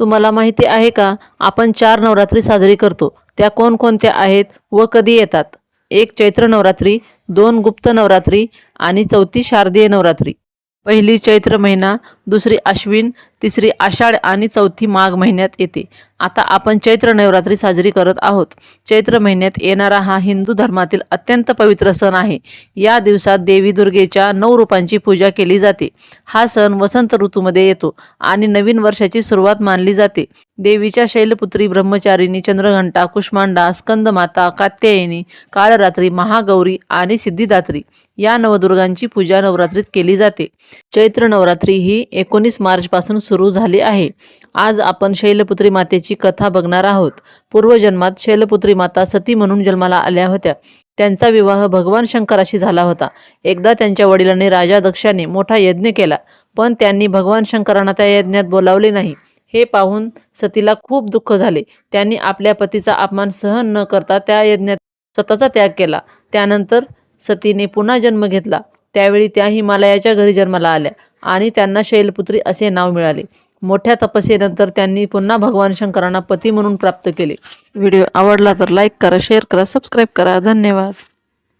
तुम्हाला माहिती आहे का, आपण 4 नवरात्री साजरी करतो. त्या कोणकोणत्या आहेत व कधी येतात? 1 चैत्र नवरात्री, 2 गुप्त नवरात्री आणि 4थी शारदीय नवरात्री. पहिली चैत्र महिना, दुसरी अश्विन, तिसरी आषाढ आणि 4थी माघ महिन्यात येते. आता आपण चैत्र नवरात्री साजरी करत आहोत. चैत्र महिन्यात येणारा हा हिंदू धर्मातील अत्यंत पवित्र सण आहे. या दिवसात देवी दुर्गेच्या 9 रूपांची पूजा केली जाते. हा सण वसंत ऋतूमध्ये येतो आणि नवीन वर्षाची सुरुवात मानली जाते. देवीच्या शैलपुत्री, ब्रह्मचारिणी, चंद्रघंटा, कुष्मांडा, स्कंदमाता, कात्यायनी, कालरात्री, महागौरी आणि सिद्धिदात्री या नवदुर्गांची पूजा नवरात्रीत केली जाते. चैत्र नवरात्री ही 19 मार्चपासून सुरू झाली आहे. आज आपण शैलपुत्री मातेची कथा बघणार आहोत. पूर्वजन्मात शैलपुत्री माता सती म्हणून जन्माला आल्या होत्या. त्यांचा विवाह भगवान शंकराशी झाला होता. एकदा त्यांच्या वडिलांनी राजा दक्षाने मोठा यज्ञ केला, पण त्यांनी भगवान शंकरांना त्या यज्ञात बोलावले नाही. हे पाहून सतीला खूप दुःख झाले. त्यांनी आपल्या पतीचा अपमान सहन न करता त्या यज्ञात स्वतःचा त्याग केला. त्यानंतर सतीने पुन्हा जन्म घेतला. त्यावेळी त्या हिमालयाच्या घरी जन्माला आल्या आणि त्यांना शैलपुत्री असे नाव मिळाले. मोठ्या तपस्येनंतर त्यांनी पुन्हा भगवान शंकरांना पती म्हणून प्राप्त केले. व्हिडिओ आवडला तर लाईक करा, शेअर करा, सबस्क्राईब करा. धन्यवाद.